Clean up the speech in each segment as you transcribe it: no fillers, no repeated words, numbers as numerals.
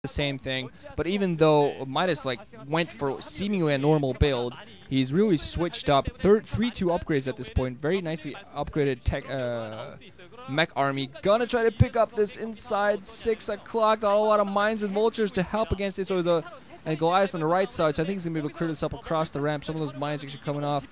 the same thing. But even though Midas like went for seemingly a normal build, he's really switched up. 3-2 upgrades at this point. Very nicely upgraded tech mech army. Gonna try to pick up this inside 6 o'clock. Got a lot of mines and vultures to help against this, or the and Goliath on the right side. So I think he's gonna be able to clear this up across the ramp. Some of those mines actually coming off.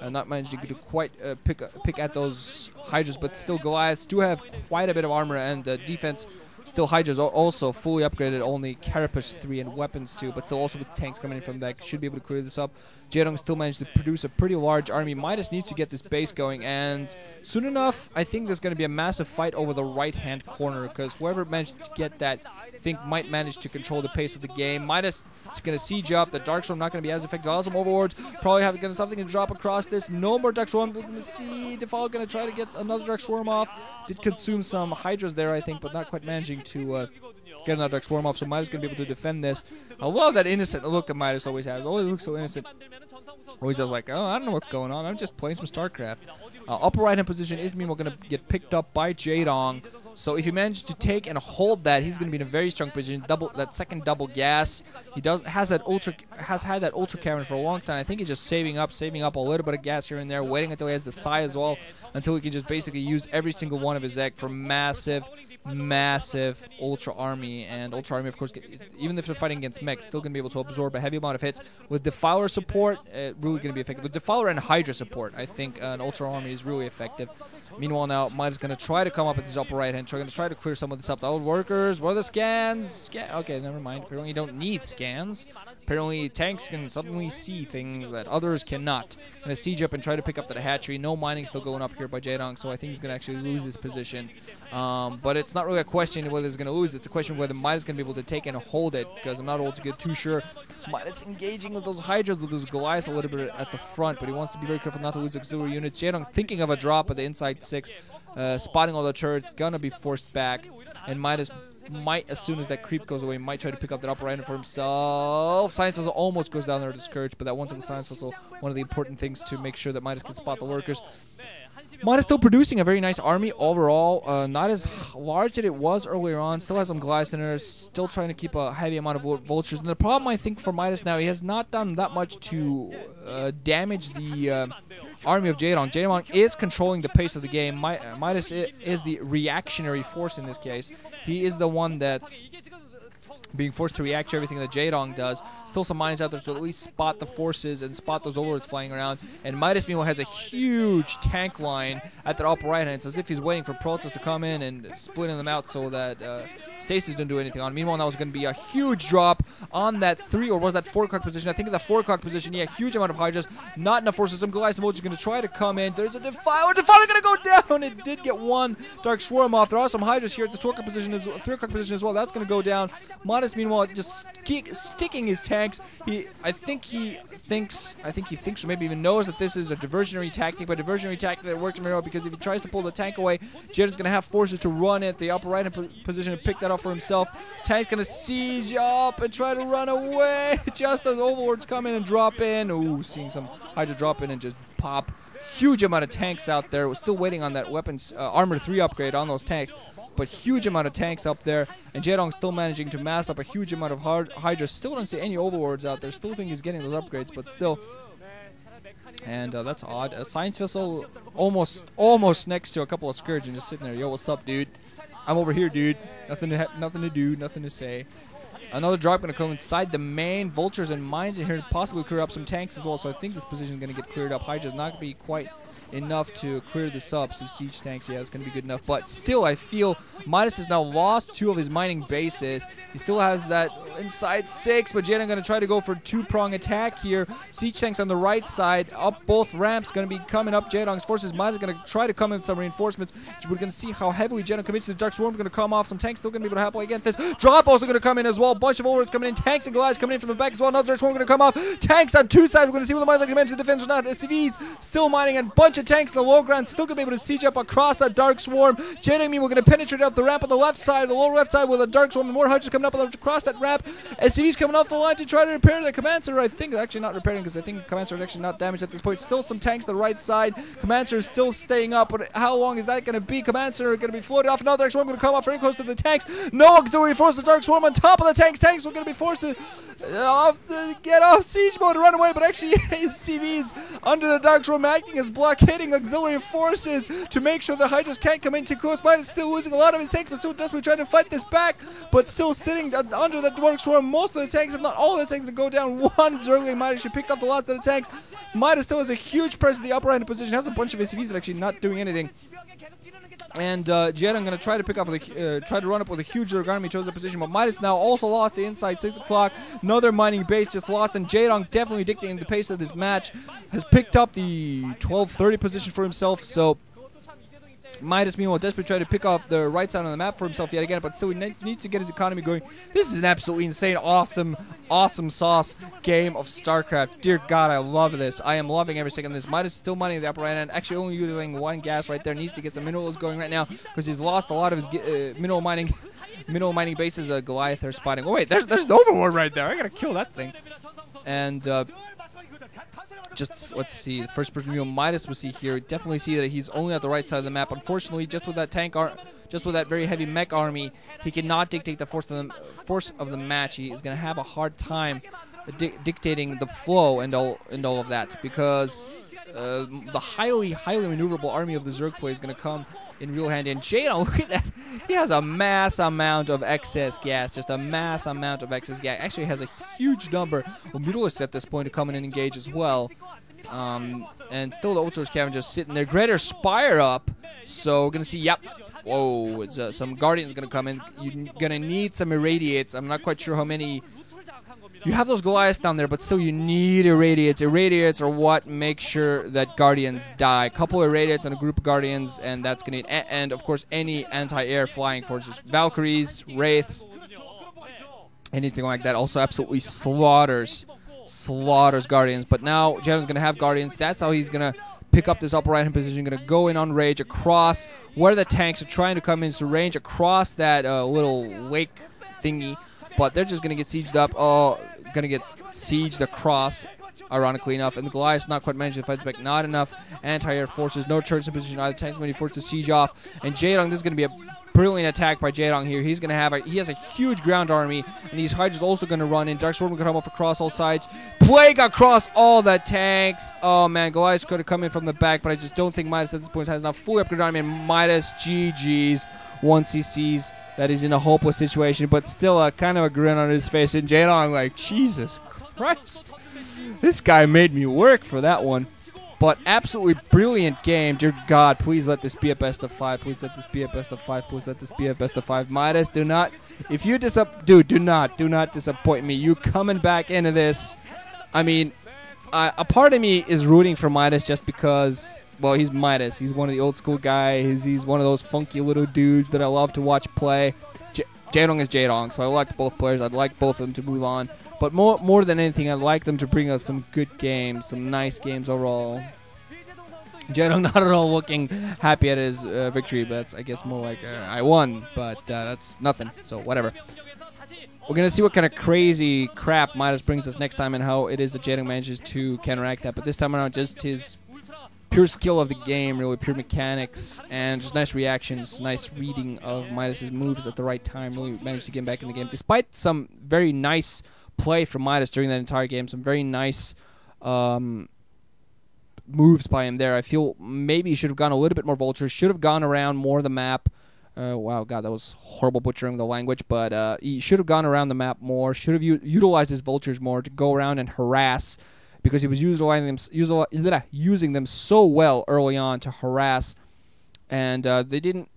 Not managing to quite pick at those Hydras, but still Goliaths do have quite a bit of armor, and defense. Still Hydras also fully upgraded, only Carapace 3 and weapons 2, but still also with tanks coming in from that, should be able to clear this up. Jaedong still managed to produce a pretty large army. Midas needs to get this base going, and soon enough, I think there's going to be a massive fight over the right-hand corner, because whoever managed to get that, I think might manage to control the pace of the game. Midas is going to siege up. The Dark Storm not going to be as effective. Also, some Overlords probably have something to drop across this. No more Dark Swarm. We're going to see Default going to try to get another Dark Swarm off. Did consume some Hydras there, I think, but not quite managing to get another Dark Swarm off. So Midas is going to be able to defend this. I love that innocent look that Midas always has. Always looks so innocent. Always like, oh, I don't know what's going on. I'm just playing some StarCraft. Upper right hand position is meanwhile going to get picked up by Jaedong. So if he manages to take and hold that, he's going to be in a very strong position. That second double gas. He has had that ultra cannon for a long time. I think he's just saving up a little bit of gas here and there, waiting until he has the Psy as well, until he can just basically use every single one of his egg for massive ultra army. And ultra army, of course, even if they're fighting against mechs, still going to be able to absorb a heavy amount of hits. With Defiler support, really going to be effective. With Defiler and Hydra support, I think an ultra army is really effective. Meanwhile, now Midas is going to try to come up at this upper right hand. Going to try to clear some of this up. The old workers, what are the scans? Okay, never mind. Apparently, you don't need scans. Apparently, tanks can suddenly see things that others cannot. Going to siege up and try to pick up the hatchery. No mining still going up here by Jaedong, so I think he's going to actually lose this position. But it's not really a question of whether he's going to lose. It's a question of whether Midas is going to be able to take and hold it, because I'm not able to get too sure. Midas engaging with those Hydras, with those Goliaths a little bit at the front, but he wants to be very careful not to lose auxiliary units. Jaedong thinking of a drop at the inside 6, spotting all the turrets, gonna be forced back, and Midas might, as soon as that creep goes away, might try to pick up that upper right for himself. Science Vessel almost goes down there to Scourge, but that one single Science Vessel, one of the important things to make sure that Midas can spot the lurkers. Midas still producing a very nice army overall, not as large as it was earlier on. Still has some Goliaths in there, still trying to keep a heavy amount of vultures. And the problem, I think, for Midas now, he has not done that much to damage the army of Jaedong. Jaedong is controlling the pace of the game. Midas is the reactionary force in this case. He is the one that's being forced to react to everything that Jaedong does. Still some mines out there to at least spot the forces and spot those overlords flying around. And Midas, meanwhile, has a huge tank line at the upper right hand. It's as if he's waiting for Protoss to come in and splitting them out so that Stasis don't do anything on. Meanwhile, now it's going to be a huge drop on that 3, or was that 4 o'clock position? I think in the 4 o'clock position, yeah, huge amount of Hydras. Not enough forces. Some Goliaths and Vultures are going to try to come in. There's a Defiler. Defiler going to go down. It did get one Dark Swarm off. There are some Hydras here at the 2 o'clock position, 3 o'clock position as well. That's going to go down. Midas, meanwhile, just sticking his tanks. I think he thinks, or maybe even knows that this is a diversionary tactic, but a diversionary tactic that works very well, because if he tries to pull the tank away, Jaedong's going to have forces to run at the upper right-hand position and pick that up for himself. Tank's going to siege up and try to run away. Just as the Overlords come in and drop in. Ooh, seeing some Hydra drop in and just pop. Huge amount of tanks out there. We're still waiting on that weapons armor 3 upgrade on those tanks. But huge amount of tanks up there, and Jaedong still managing to mass up a huge amount of Hydra. Still don't see any Overlords out there. Still think he's getting those upgrades, but still. And that's odd. A Science Vessel almost next to a couple of Scourge and just sitting there. Yo, what's up, dude? I'm over here, dude. Nothing to do, nothing to say. Another drop going to come inside the main. Vultures and mines in here to possibly clear up some tanks as well. So I think this position is going to get cleared up. Hydra's not going to be quite enough to clear this up. Some siege tanks, yeah, it's going to be good enough. But still, I feel Midas has now lost 2 of his mining bases. He still has that inside 6, but Jaedong going to try to go for 2-prong attack here. Siege tanks on the right side, up both ramps, going to be coming up Jaedong's forces. Midas is going to try to come in with some reinforcements. We're going to see how heavily Jaedong commits to the Dark Swarm. Going to come off. Some tanks still going to be able to happily against this. Drop also going to come in as well. Bunch of Overlords coming in. Tanks and Goliaths coming in from the back as well. Another Dark Swarm going to come off. Tanks on 2 sides. We're going to see what the Midas like to manage the defense or not. SCVs still mining, and bunch bunch of tanks in the low ground, still going to be able to siege up across that Dark Swarm. Jaedong, we're going to penetrate up the ramp on the left side, the lower left side with a Dark Swarm, and more Hydras coming up across that ramp. SCV's coming off the line to try to repair the Command Center. I think they're actually not repairing because I think Command Center is actually not damaged at this point. Still some tanks on the right side. Command Center is still staying up, but how long is that going to be? Command Center going to be floated off. Another Dark Swarm going to come up very close to the tanks. No auxiliary force, the Dark Swarm on top of the tanks. Tanks are going to be forced to get off siege mode and run away, but actually SCV's under the Dark Swarm acting as blockading auxiliary forces to make sure the Hydras can't come in too close. Midas still losing a lot of his tanks, but still desperately trying to fight this back, but still sitting under the Dark Swarm. Most of the tanks, if not all of the tanks, to go down. One Zergling Midas, she picked up the last of the tanks. Midas still has a huge presence in the upper end position, has a bunch of SCVs that are actually not doing anything. And Jaedong going to try to pick up, try to run up with a huge Zerg army, chose a position, but Midas now also lost the inside 6 o'clock. Another mining base just lost, and Jaedong definitely dictating the pace of this match, has picked up the 12:30 position for himself. So Midas, meanwhile, desperately trying to pick up the right side on the map for himself yet again, but still he needs to get his economy going. This is an absolutely insane, awesome sauce game of StarCraft. Dear God, I love this. I am loving every second of this. Midas still mining the upper right end, actually only using 1 gas right there. Needs to get some minerals going right now because he's lost a lot of his mineral mining bases. Goliath are spotting. Oh wait, there's an Overlord right there. I gotta kill that thing. And just let's see, the first person view Midas we see here, definitely see that he's only at the right side of the map. Unfortunately, just with that just with that very heavy mech army, he cannot dictate the force of the match. He is going to have a hard time dictating the flow and all of that, because the highly maneuverable army of the Zerg play is going to come in real handy. And Jaedong, look at that. He has a mass amount of excess gas. Just a mass amount of excess gas. Actually has a huge number of Mutalisks at this point to come in and engage as well. And still the Ultra Scavenger just sitting there. Greater Spire up. So we're going to see, yep. Whoa, it's, some Guardians going to come in. You're going to need some Irradiates. I'm not quite sure how many. You have those Goliaths down there, but still you need Irradiates. Irradiates are what make sure that Guardians die. A couple Irradiates and a group of Guardians, and that's going to... And, of course, any anti-air flying forces. Valkyries, Wraiths, anything like that. Also absolutely slaughters Guardians. But now Jaedong's going to have Guardians. That's how he's going to pick up this upper right-hand position. Going to go in on Rage across where the tanks are trying to come into range across that little lake thingy. But they're just going to get sieged up. Oh, going to get sieged across, ironically enough. And the Goliath's not quite managed to fight back. Not enough anti-air forces. No turrets in position either. Tanks going to be forced to siege off. And Jaedong, this is going to be a brilliant attack by Jaedong here. He's going to have he has a huge ground army. And these Hydras also going to run in. Dark Swarm going to come off across all sides. Plague across all the tanks. Oh, man. Goliath's going to come in from the back. But I just don't think Midas at this point has enough fully upgraded army. And Midas, GG's. 1ccs. That is in a hopeless situation, but still a kind of a grin on his face. And Jaedong, like, Jesus Christ, this guy made me work for that one. But absolutely brilliant game. Dear God, please let this be a best of 5. Please let this be a best of 5. Please let this be a best of 5. Midas, do not, if you do not disappoint me. You coming back into this. I mean, a part of me is rooting for Midas just because. Well, he's Midas. He's one of the old school guys. He's one of those funky little dudes that I love to watch play. Jaedong is Jaedong, so I like both players. I'd like both of them to move on. But more than anything, I'd like them to bring us some good games, some nice games overall. Jaedong not at all looking happy at his victory, but that's, I guess, more like I won, but that's nothing, so whatever. We're going to see what kind of crazy crap Midas brings us next time and how it is that Jaedong manages to counteract that. But this time around, just his pure skill of the game, really pure mechanics, and just nice reactions, nice reading of Midas's moves at the right time. Really managed to get him back in the game, despite some very nice play from Midas during that entire game. Some very nice moves by him there. I feel maybe he should have gone a little bit more vultures, should have gone around more of the map. Wow, God, that was horrible butchering the language, but he should have gone around the map more, should have utilized his vultures more to go around and harass, because he was using them so well early on to harass, and they didn't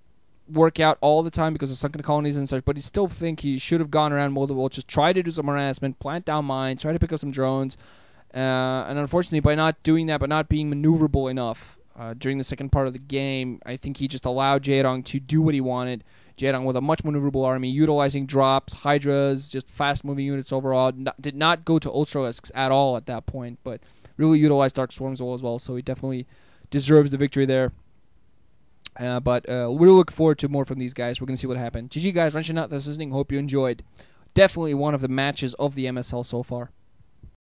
work out all the time because of sunken colonies and such, but I still think he should have gone around multiple, just try to do some harassment, plant down mines, try to pick up some drones, and unfortunately by not doing that, but not being maneuverable enough during the second part of the game, I think he just allowed Jaedong to do what he wanted. Jaedong with a much maneuverable army, utilizing drops, Hydras, just fast-moving units overall. Did not go to Ultralisks at all at that point, but really utilized Dark Swarms as well, so he definitely deserves the victory there. But we'll look forward to more from these guys. We're going to see what happens. GG guys, Ranching out this listening. Hope you enjoyed. Definitely one of the matches of the MSL so far.